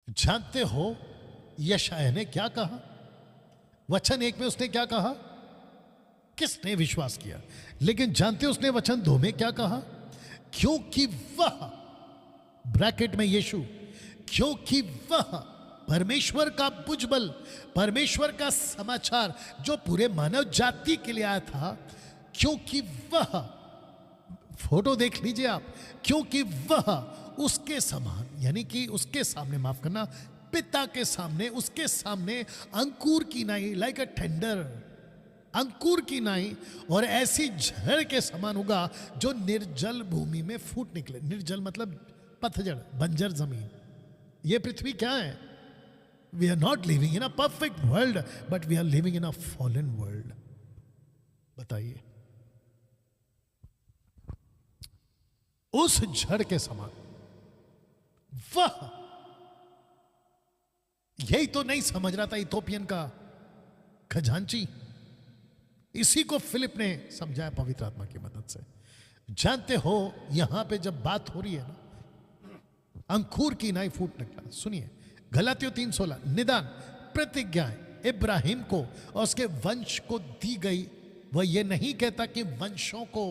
जानते हो यशायाह ने क्या कहा? वचन 1 में उसने क्या कहा? किसने विश्वास किया? लेकिन जानते हो उसने वचन 2 में क्या कहा? क्योंकि वह, ब्रैकेट में यीशु, क्योंकि वह परमेश्वर का भुजबल, परमेश्वर का समाचार जो पूरे मानव जाति के लिए आया था, क्योंकि वह, फोटो देख लीजिए आप, क्योंकि वह उसके समान, यानी कि उसके सामने, माफ करना, पिता के सामने, उसके सामने अंकुर की नाई, लाइक अ टेंडर, अंकुर की नाई और ऐसी झड़ के समान होगा जो निर्जल भूमि में फूट निकले। निर्जल मतलब पतझड़, बंजर जमीन। ये पृथ्वी क्या है? We are not living in a perfect world, but we are living in a fallen world. बताइए, उस झड़ के समान वह, यही तो नहीं समझ रहा था इथोपियन का खजांची। इसी को फिलिप ने समझाया पवित्र आत्मा की मदद से। जानते हो यहां पे जब बात हो रही है ना, अंकुर की नाई फूट निकला, सुनिए गलातियों 3:16, निदान प्रतिज्ञाएं इब्राहिम को और उसके वंश को दी गई। वह ये नहीं कहता कि वंशों को,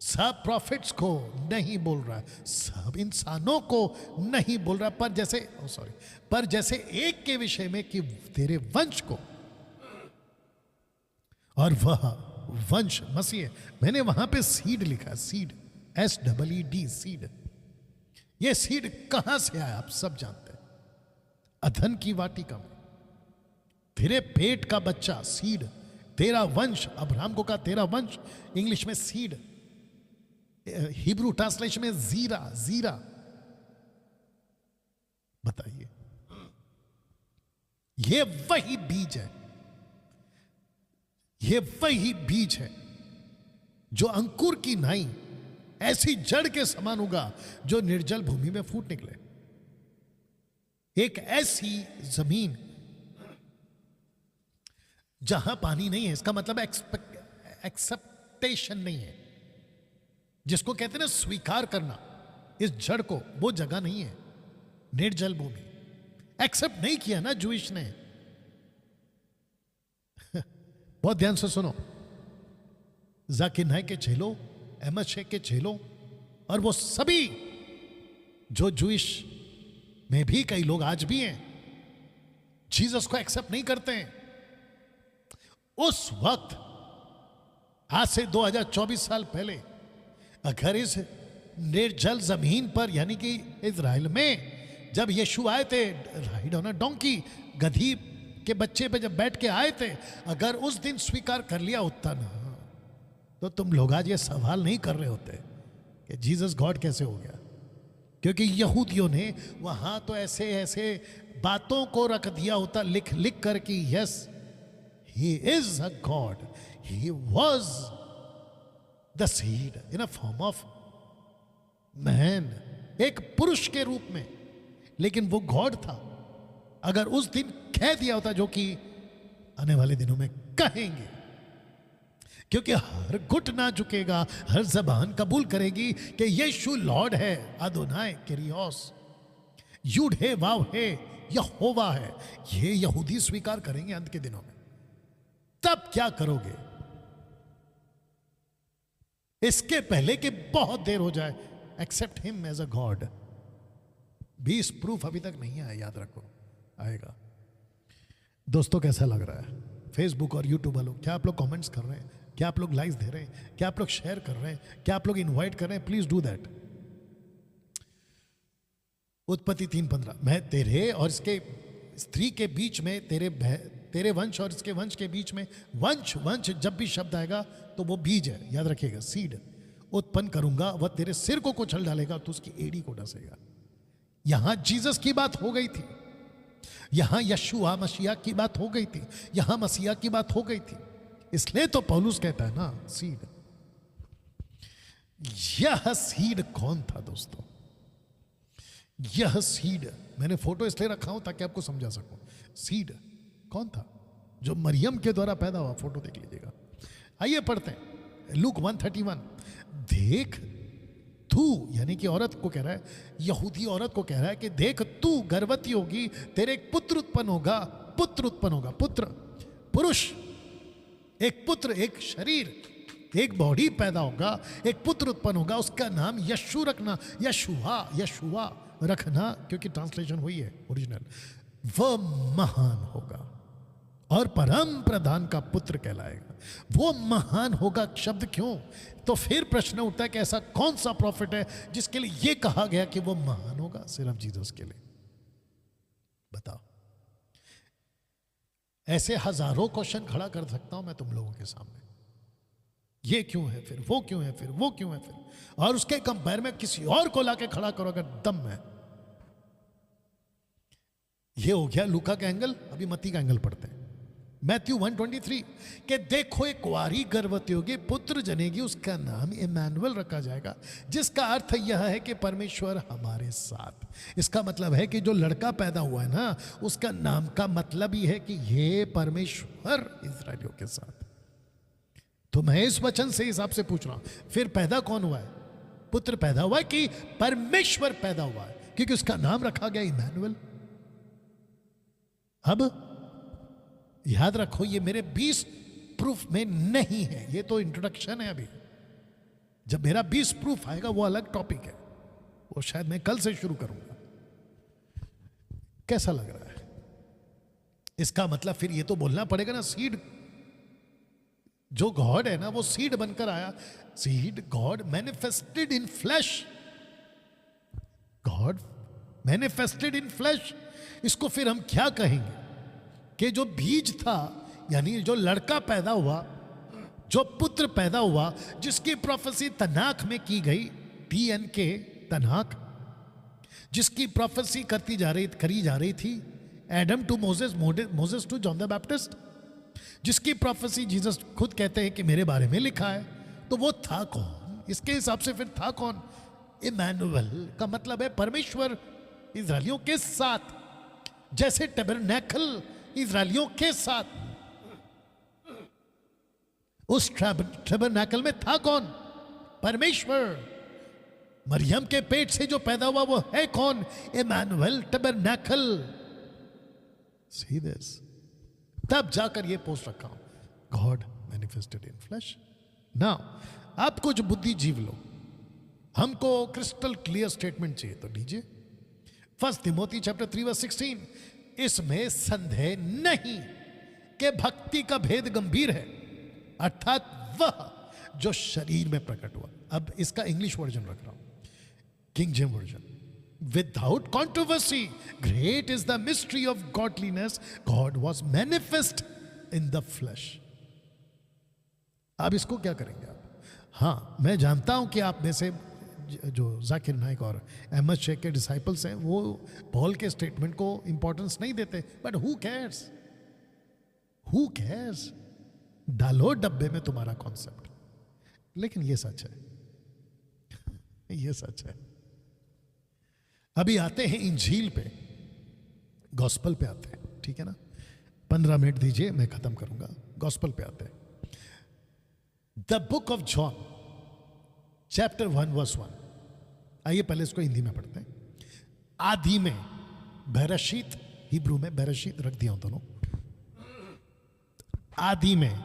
सब प्रॉफिट्स को नहीं बोल रहा है, सब इंसानों को नहीं बोल रहा, पर जैसे पर जैसे एक के विषय में कि तेरे वंश को, और वह वंश मसीह। मैंने वहां पे सीड लिखा, सीड, SEED, सीड। ये सीड कहां से आया आप सब जानते हैं, अधन की वाटिका में। तेरे पेट का बच्चा सीड, तेरा वंश, अब्राहम को कहा तेरा वंश, इंग्लिश में सीड, हिब्रू ट्रांसलेशन में जीरा, जीरा। बताइए, ये वही बीज है, ये वही बीज है जो अंकुर की नाई ऐसी जड़ के समान होगा जो निर्जल भूमि में फूट निकले। एक ऐसी जमीन जहां पानी नहीं है, इसका मतलब एक्सेप्टेशन नहीं है, जिसको कहते हैं ना स्वीकार करना, इस जड़ को, वो जगह नहीं है। निर्जल भूमि एक्सेप्ट नहीं किया ना जूइश ने। बहुत ध्यान से सुनो, जाकिर नाइक के चेलो, अहमद शेख के चेलो, और वो सभी जो जूइश में भी कई लोग आज भी हैं, जीसस को एक्सेप्ट नहीं करते हैं। उस वक्त, आज से 2024 साल पहले, अगर इस निर्जल जमीन पर, यानी कि इजराइल में, जब यीशु आए थे राइड ऑन अ डोंकी, गधी के बच्चे पे जब बैठ के आए थे, अगर उस दिन स्वीकार कर लिया होता ना, तो तुम लोग आज ये सवाल नहीं कर रहे होते कि जीसस गॉड कैसे हो गया। क्योंकि यहूदियों ने वहां तो ऐसे ऐसे बातों को रख दिया होता, लिख लिख कर कि yes, he is a God, he was the seed in a form of man, एक पुरुष के रूप में, लेकिन वो गॉड था। अगर उस दिन कह दिया होता, जो कि आने वाले दिनों में कहेंगे, क्योंकि हर घुटना झुकेगा, हर जबान कबूल करेगी कि यीशु लॉर्ड है, अदोनाय किरियोस, यूड है, वाव है, यहोवा है। ये यहूदी स्वीकार करेंगे अंत के दिनों में। तब क्या करोगे? इसके पहले कि बहुत देर हो जाए, except him as a God. 20 proof अभी तक नहीं आया, याद रखो, आएगा। दोस्तों कैसा लग रहा है फेसबुक और यूट्यूब वालों? क्या आप लोग कमेंट्स कर रहे हैं? क्या आप लोग लाइक्स दे रहे हैं? क्या आप लोग शेयर कर रहे हैं? क्या आप लोग इनवाइट कर रहे हैं? Please do that. उत्पत्ति 3:15, मैं तेरे और इसके स्त्री के बीच में, तेरे वंश और इसके वंश के बीच में, वंश वंश जब भी शब्द आएगा तो वो बीज है, याद रखिएगा, सीड, उत्पन्न करूंगा, वह तेरे सिर को कुचल डालेगा तो उसकी एड़ी को डसेगा। यहां जीसस की बात हो गई थी, यहां यशुआ मसीहा की बात हो गई थी, यहां मसीहा की बात हो गई थी। इसलिए तो पौलुस कहता है ना, सीड। यह सीड कौन था दोस्तों? यह सीड, मैंने फोटो इसलिए रखा हूं ताकि आपको समझा सकूं। सीड कौन था जो मरियम के द्वारा पैदा हुआ? फोटो देख लीजिएगा। आइए पढ़ते हैं लूक 1:31। देख, तू यानी कि औरत को कह रहा है, यहूदी औरत को कह रहा है कि देख तू गर्भवती होगी, तेरे एक पुत्र उत्पन्न होगा, पुत्र, पुरुष, एक पुत्र, एक शरीर, एक बॉडी पैदा होगा, एक पुत्र उत्पन्न होगा, उसका नाम यशु रखना, यशुआ रखना, क्योंकि ट्रांसलेशन हुई है ओरिजिनल। वह महान होगा और परम प्रधान का पुत्र कहलाएगा। वो महान होगा शब्द क्यों? तो फिर प्रश्न उठता है कि ऐसा कौन सा प्रॉफिट है जिसके लिए यह कहा गया कि वो महान होगा? सिर्फ जीसस के लिए। बताओ। ऐसे हजारों क्वेश्चन खड़ा कर सकता हूं मैं तुम लोगों के सामने। ये क्यों है, फिर वो क्यों है, फिर वो क्यों है, फिर, और उसके कंपेयर में किसी और को लाके खड़ा करो अगर दम है। ये हो गया लूका का एंगल। अभी मत्ती का एंगल पढ़ते हैं। मैथ्यू 1:23 कि देखो एक कुंवारी गर्भवती होगी, पुत्र जनेगी, उसका नाम इमैनुअल रखा जाएगा, जिसका अर्थ यह है कि परमेश्वर हमारे साथ। इसका मतलब है कि जो लड़का पैदा हुआ है ना, उसका नाम का मतलब ही है कि ये परमेश्वर इस्राएलियों के साथ। तो मैं इस वचन से हिसाब से पूछ रहा हूं, फिर पैदा कौन हुआ है? पुत्र पैदा हुआ है कि परमेश्वर पैदा हुआ है? क्योंकि उसका नाम रखा गया इमैनुअल। अब याद रखो, ये मेरे 20 प्रूफ में नहीं है, ये तो इंट्रोडक्शन है। अभी जब मेरा 20 प्रूफ आएगा वो अलग टॉपिक है, वो शायद मैं कल से शुरू करूंगा। कैसा लग रहा है? इसका मतलब फिर ये तो बोलना पड़ेगा ना, सीड जो गॉड है ना, वो सीड बनकर आया। Seed God manifested in flash, God manifested in flash. इसको फिर हम क्या कहेंगे कि जो बीज था, यानी जो लड़का पैदा हुआ, जो पुत्र पैदा हुआ, जिसकी प्रोफेसी तनाख में की गई, TNK तनाख, जिसकी प्रोफेसी करी जा रही थी, Adam to Moses, Moses to John the Baptist, जिसकी प्रोफेसी जीसस खुद कहते हैं कि मेरे बारे में लिखा है। तो वो था कौन? इसके हिसाब से फिर था कौन? इमैनुअल का मतलब है परमेश्वर इस्राएलियों के साथ। जैसे टैबरनैकल इस्राएलियों के साथ, उस टैबरनैकल में था कौन? परमेश्वर। मरियम के पेट से जो पैदा हुआ वो है कौन? Emmanuel, tabernacle. See this. तब जाकर ये पोस्ट रखा हूं, God manifested in flesh. Now आप कुछ बुद्धिजीव लोग, हमको क्रिस्टल क्लियर स्टेटमेंट चाहिए, तो लीजिए 1 तिमोथी चैप्टर 3:16। इसमें संदेह नहीं कि भक्ति का भेद गंभीर है, अर्थात वह जो शरीर में प्रकट हुआ। अब इसका इंग्लिश वर्जन रख रहा हूं, king James version. Without controversy great is the mystery of godliness, God was manifest in the flash. अब इसको क्या करेंगे आप? हाँ, मैं जानता हूं कि आप में से जो जाकिर नाइक और अहमद शेख के डिसाइपल्स हैं, वो पॉल के स्टेटमेंट को इंपॉर्टेंस नहीं देते, but who cares, who cares? डालो डब्बे में तुम्हारा कॉन्सेप्ट। लेकिन ये सच है, ये सच है। अभी आते हैं इंजील पे, गॉस्पल पे आते हैं, ठीक है ना? 15 मिनट दीजिए, मैं खत्म करूंगा। गॉस्पल पे आते हैं। The book of John chapter 1:1। आइए पहले इसको हिंदी में पढ़ते हैं। आदि में, बेरशीत, हिब्रू में बेरशीत रख दिया दोनों। आदि में,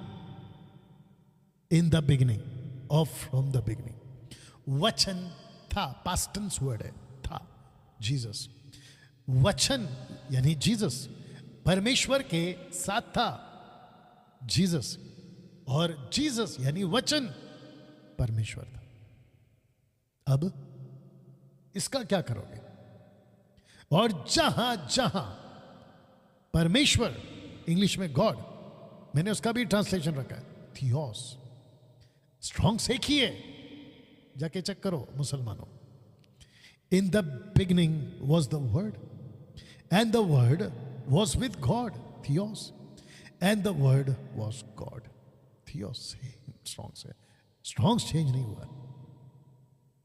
in the beginning, of from the beginning, वचन था, पास्ट टेंस वर्ड है, था, जीसस। वचन यानी जीसस परमेश्वर के साथ था, जीसस, और जीसस यानी वचन परमेश्वर था। अब इसका क्या करोगे? और जहां जहां परमेश्वर, इंग्लिश में गॉड, मैंने उसका भी ट्रांसलेशन रखा है थियोस, स्ट्रॉन्ग से ही है, जाके चेक करो मुसलमानों। In the beginning was the word, and the word was with God, theos, and the word was God, theos. Strong से, स्ट्रॉन्ग चेंज नहीं हुआ,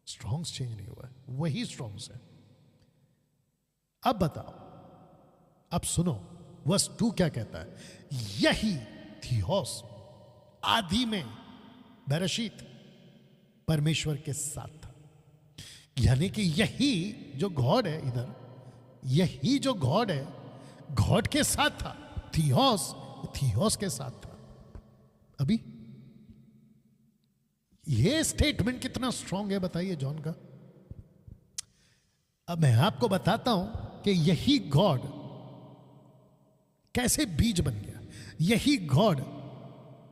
स्ट्रॉन्ग्स चेंज नहीं हुआ है, वही स्ट्रॉन्ग्स है। अब बताओ, अब सुनो, वर्स 2 क्या कहता है? यही थियोस आदि में, बेरशीत, परमेश्वर के साथ था। यानी कि यही जो गॉड है इधर, यही जो गॉड है, गॉड के साथ था, थियोस के साथ था। अभी ये स्टेटमेंट कितना स्ट्रांग है बताइए जॉन का। अब मैं आपको बताता हूं कि यही गॉड कैसे बीज बन गया, यही गॉड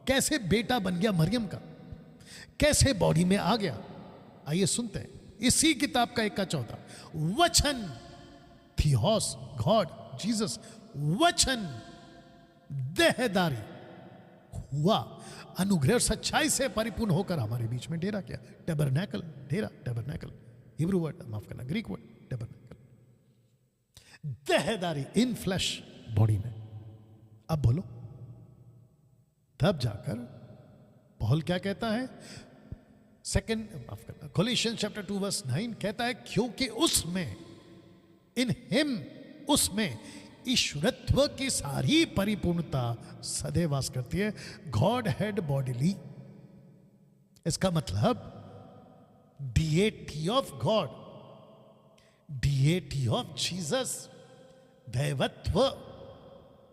कैसे बेटा बन गया मरियम का, कैसे बॉडी में आ गया। आइए सुनते हैं इसी किताब का 1:14। वचन, थियोस, गॉड, जीसस, वचन देहधारी हुआ, अनुग्रह और सच्चाई से परिपूर्ण होकर हमारे बीच में डेरा किया। टैबरनैकल, डेरा, टैबरनैकल, हिब्रू वर्ड, माफ करना ग्रीक वर्ड टैबरनैकल, देहधारी, इन फ्लैश, बॉडी में। अब बोलो, तब जाकर पॉल क्या कहता है, सेकंड, माफ करना, कोलिशियंस चैप्टर 2 वर्स 9 कहता है, क्योंकि उसमें, इन हिम, उसमें ईश्वरत्व की सारी परिपूर्णता सदैव वास करती है। गॉड हेड बॉडीली, इसका मतलब deity of God, deity of Jesus, दैवत्व,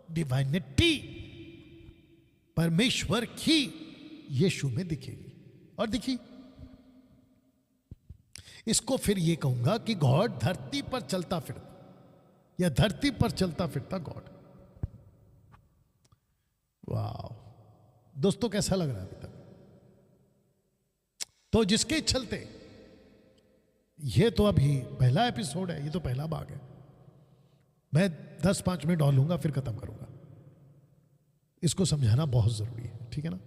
डिवाइनिटी परमेश्वर की यीशु में दिखेगी। और देखिए, इसको फिर ये कहूंगा कि गॉड धरती पर चलता फिरता, या धरती पर चलता फिरता गॉड। वाह दोस्तों, कैसा लग रहा है अभी तक? तो जिसके चलते, ये तो अभी पहला एपिसोड है, ये तो पहला भाग है, मैं 10-5 मिनट और लूंगा फिर खत्म करूंगा। इसको समझाना बहुत जरूरी है, ठीक है ना।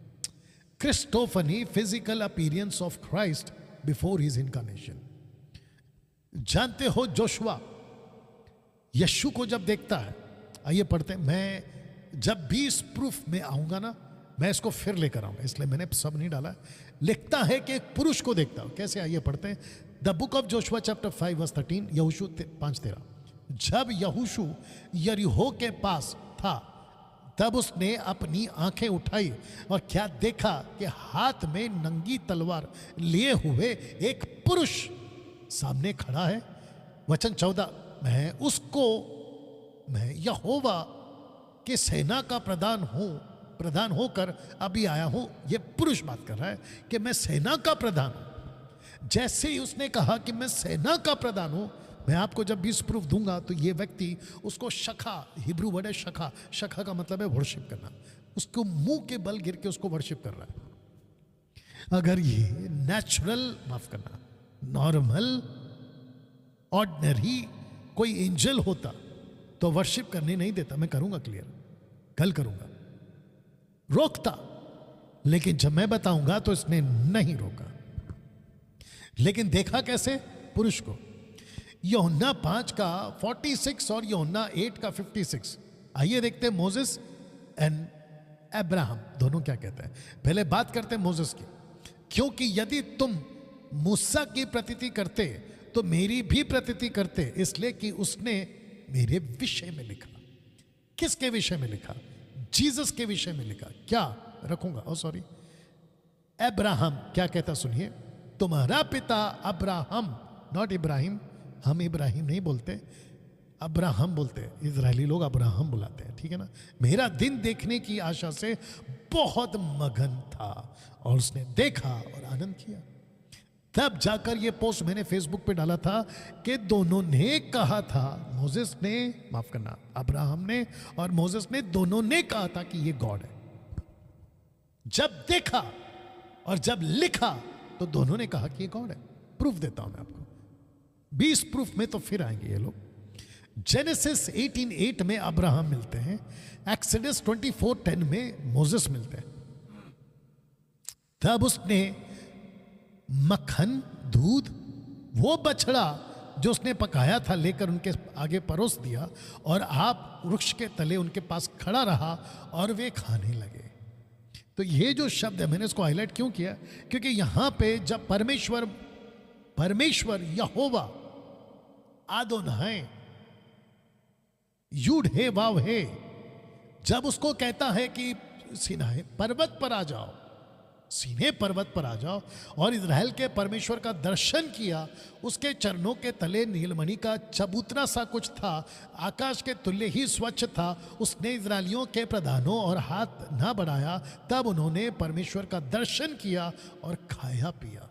Christophany, physical appearance of Christ before his incarnation. जानते हो जोशुआ यीशु को जब देखता है, आइए पढ़ते हैं। मैं जब 20 प्रूफ में आऊंगा ना, मैं इसको फिर लेकर आऊंगा, इसलिए मैंने सब नहीं डाला। लिखता है कि एक पुरुष को देखता हूं, कैसे, आइए पढ़ते हैं। The book of Joshua chapter 5 verse 13, यहोशू 5:13। जब यहोशू यरीहो के पास था, तब उसने अपनी आंखें उठाई और क्या देखा कि हाथ में नंगी तलवार लिए हुए एक पुरुष सामने खड़ा है। वचन 14, मैं यहोवा के सेना का प्रधान होकर अभी आया हूं। यह पुरुष बात कर रहा है कि मैं सेना का प्रधान हूं। जैसे ही उसने कहा कि मैं सेना का प्रधान हूं, मैं आपको जब 20 प्रूफ दूंगा तो ये व्यक्ति उसको शखा, हिब्रू वर्ड है शखा, शखा का मतलब है वर्शिप करना, उसको मुंह के बल गिर के उसको वर्शिप कर रहा है। अगर ये नेचुरल, माफ करना, नॉर्मल, ऑर्डिनरी कोई एंजल होता तो वर्शिप करने नहीं देता। मैं करूंगा क्लियर, कल करूंगा, रोकता, लेकिन जब मैं बताऊंगा तो इसने नहीं रोका। लेकिन देखा कैसे पुरुष को? यूहन्ना 5 का 46 और यूहन्ना 8 का 56। आइए देखते हैं मोसेस एंड अब्राहम दोनों क्या कहते हैं। पहले बात करते हैं मोसेस की। क्योंकि यदि तुम मूसा की प्रतीति करते तो मेरी भी प्रतीति करते, इसलिए कि उसने मेरे विषय में लिखा। किसके विषय में लिखा? जीसस के विषय में लिखा। क्या रखूंगा? ओ सॉरी, अब्राहम क्या कहता सुनिए। तुम्हारा पिता अब्राहम, नॉट इब्राहिम, हम इब्राहिम नहीं बोलते, अब्राहम बोलते हैं। इजरायली लोग अब्राहम बुलाते हैं, ठीक है ना। मेरा दिन देखने की आशा से बहुत मगन था और उसने देखा और आनंद किया। तब जाकर ये पोस्ट मैंने फेसबुक पे डाला था कि दोनों ने कहा था, मोसेस ने, माफ करना, अब्राहम ने और मोसेस ने, दोनों ने कहा था कि ये गॉड है। जब देखा और जब लिखा तो दोनों ने कहा कि ये गॉड है। प्रूफ देता हूं मैं आपको, 20 प्रूफ में तो फिर आएंगे ये लोग। जेनेसिस 18:8 में अब्राहम मिलते हैं, एक्सोडस 24:10 में मोसेस मिलते हैं। तब उसने मक्खन, दूध, वो बछड़ा जो उसने पकाया था लेकर उनके आगे परोस दिया और आप वृक्ष के तले उनके पास खड़ा रहा और वे खाने लगे। तो ये जो शब्द है, मैंने इसको हाईलाइट क्यों किया? क्योंकि यहां पे जब परमेश्वर यहोवा आदोनाई, यूड हे वाव हे, जब उसको कहता है कि सिनाई पर्वत पर आ जाओ, सीने पर्वत पर आ जाओ और इज़राइल के परमेश्वर का दर्शन किया। उसके चरणों के तले नीलमणि का चबूतरा सा कुछ था, आकाश के तुल्य ही स्वच्छ था। उसने इज़राइलियों के प्रधानों और हाथ ना बढ़ाया, तब उन्होंने परमेश्वर का दर्शन किया और खाया पिया।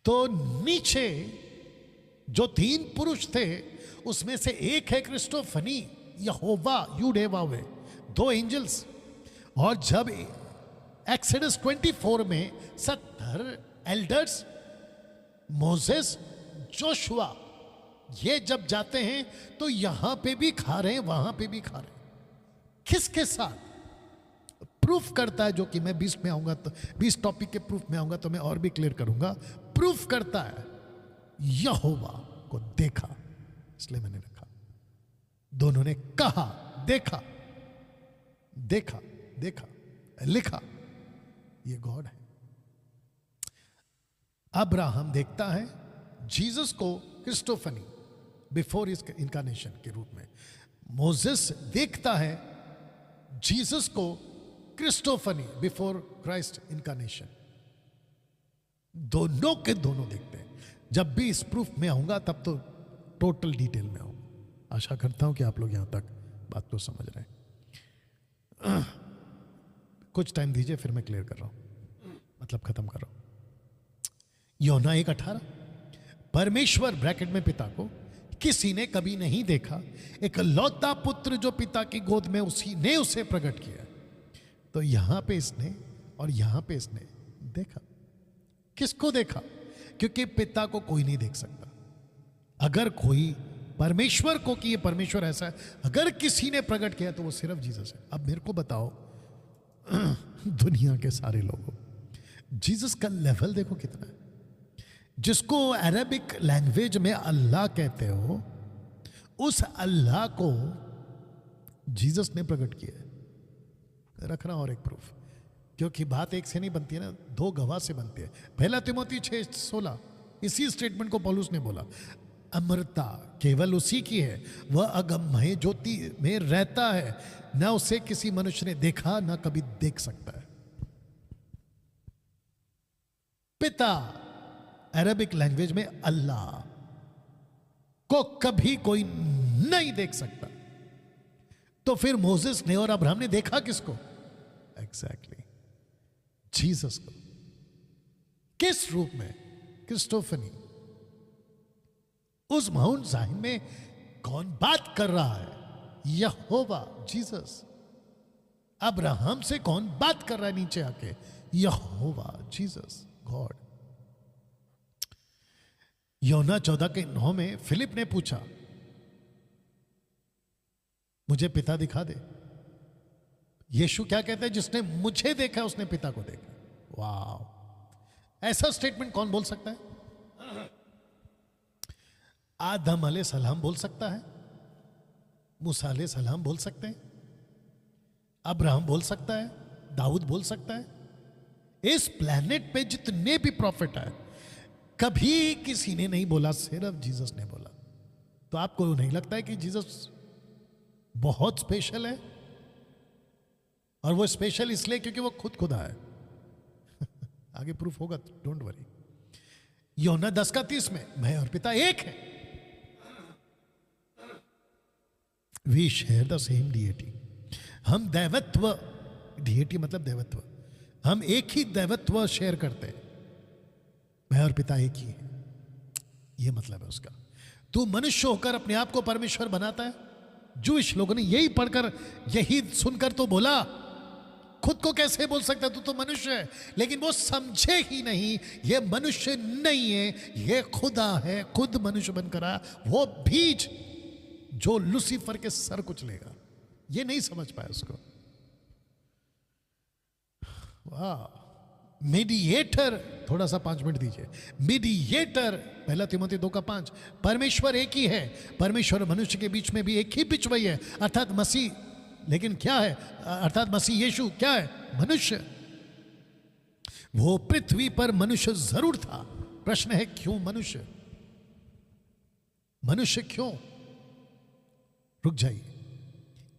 तो नीचे जो 3 पुरुष थे उसमें से एक है क्रिस्टोफनी, यहोवा यूडेवावे, 2 एंजल्स। और जब एक्सोडस 24 में 70 एल्डर्स, मोसेस, जोशुआ, ये जब जाते हैं तो यहां पे भी खा रहे हैं, वहां पे भी खा रहे हैं। किसके साथ? प्रूफ करता है, जो कि मैं 20 में आऊंगा तो 20 टॉपिक के प्रूफ में आऊंगा तो मैं और भी क्लियर करूंगा। प्रूफ करता है यहोवा को देखा, इसलिए मैंने रखा। दोनों ने कहा, देखा, देखा, देखा, लिखा, ये गॉड है। अब्राहम देखता है जीसस को क्रिस्टोफनी बिफोर इस इनकारनेशन के रूप में। मोसेस देखता है जीसस को क्रिस्टोफनी बिफोर क्राइस्ट इनकारनेशन। दोनों के दोनों देखते हैं। जब भी इस प्रूफ में आऊंगा तब तो टोटल डिटेल में आऊंगा। आशा करता हूं कि आप लोग यहां तक बात को समझ रहे हैं। कुछ टाइम दीजिए, फिर मैं क्लियर कर रहा हूं, मतलब खत्म कर रहा हूं। योना 1:18, परमेश्वर ब्रैकेट में पिता को किसी ने कभी नहीं देखा, एक लौता पुत्र जो पिता की गोद में उसी ने उसे प्रकट किया। तो यहां पे इसने और यहां पे इसने देखा। किसको देखा? क्योंकि पिता को कोई नहीं देख सकता। अगर कोई परमेश्वर को, कि ये परमेश्वर ऐसा है, अगर किसी ने प्रकट किया तो वो सिर्फ जीसस है। अब मेरे को बताओ, दुनिया के सारे लोगों, जीसस का लेवल देखो कितना है। जिसको अरबिक लैंग्वेज में अल्लाह कहते हो, उस अल्लाह को जीसस ने प्रकट किया है। रखना और एक प्रूफ, क्योंकि बात एक से नहीं बनती है ना, 2 गवाह से बनती है। 1 तिमोथी 6:16, इसी स्टेटमेंट को पौलुस ने बोला, अमरता केवल उसी की है, वह अगम्य ज्योति में रहता है, न उसे किसी मनुष्य ने देखा, न कभी देख सकता है। पिता अरबिक लैंग्वेज में अल्लाह को कभी कोई नहीं देख सकता। तो फिर मोसेस ने और अब्राहम ने देखा किसको? एग्जैक्टली जीसस को। किस रूप में? क्रिस्टोफनी। उस माउंट ज़ाहिन में कौन बात कर रहा है? यहोवा, जीसस। अब्राहम से कौन बात कर रहा है नीचे आके? यहोवा, जीसस, गॉड। योना 14:9 में फिलिप ने पूछा, मुझे पिता दिखा दे। यीशु क्या कहते हैं? जिसने मुझे देखा उसने पिता को देखा। वाह, ऐसा स्टेटमेंट कौन बोल सकता है? आदम अलैहिस्सलाम बोल सकता है, मूसा अलैहिस्सलाम बोल सकते हैं, अब्राहम बोल सकता है, दाऊद बोल सकता है। इस प्लेनेट पे जितने भी प्रॉफिट है, कभी किसी ने नहीं बोला, सिर्फ जीसस ने बोला। तो आपको नहीं लगता है कि जीसस बहुत स्पेशल है? और वो स्पेशल इसलिए क्योंकि वो खुदा है। आगे प्रूफ होगा, डोंट वरी। योना 10:30 में, मैं और पिता एक है। We share the same deity. हम दैवत्व, डीएटी मतलब दैवत्व, हम एक ही दैवत्व शेयर करते हैं। मैं और पिता एक ही है, ये मतलब है उसका। तू मनुष्य होकर अपने आप को परमेश्वर बनाता है। जूइश लोगों ने यही पढ़कर, यही सुनकर तो बोला, खुद को कैसे बोल सकता है, तू तो मनुष्य है। लेकिन वो समझे ही नहीं, ये मनुष्य नहीं है, ये खुदा है, खुद मनुष्य बनकर आया। वो बीज जो लूसीफर के सर कुचलेगा, ये नहीं समझ पाया उसको। वाह, मीडिएटर, थोड़ा सा 5 मिनट दीजिए। मीडिएटर 1 तिमोथी 2:5, परमेश्वर एक ही है। परमेश्वर मनुष्य के बीच में भी एक ही बिचवई है, अर्थात मसीह। लेकिन क्या है? अर्थात मसीह यीशु क्या है? मनुष्य। वो पृथ्वी पर मनुष्य जरूर था। प्रश्न है क्यों मनुष्य? मनुष्य क्यों? रुक जाइए।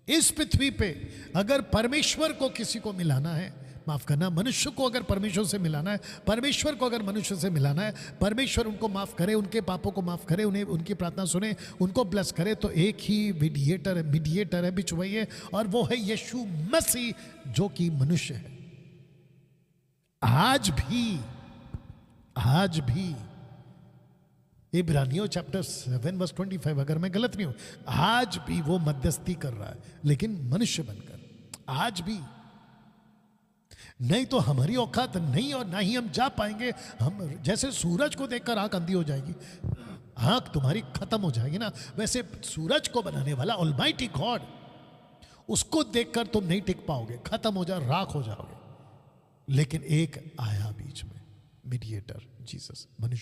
इस पृथ्वी पे अगर परमेश्वर को किसी को मिलाना है, माफ करना। मनुष्य को अगर परमेश्वर से मिलाना है, परमेश्वर को अगर मनुष्य से मिलाना है, परमेश्वर उनको माफ करे, उनके पापों को माफ करे, उन्हें उनकी प्रार्थना सुने, उनको ब्लेस करे, तो एक ही मीडिएटर है, बिचवई है, और वो है यीशु मसीह जो कि मनुष्य है। आज भी इब्रानियों चैप्टर 7 वर्स 25, अगर मैं गलत नहीं हूं, आज भी वो मध्यस्थी कर रहा है, लेकिन मनुष्य बनकर। आज भी नहीं तो हमारी औकात नहीं, और ना ही हम जा पाएंगे। हम जैसे सूरज को देखकर आंख अंधी हो जाएगी, आंख तुम्हारी खत्म हो जाएगी ना, वैसे सूरज को बनाने वाला ऑलमाइटी गॉड, उसको देखकर तुम नहीं टिक पाओगे, खत्म हो जाओ, राख हो जाओगे। लेकिन एक आया बीच में, मीडिएटर जीसस, मनुष्य।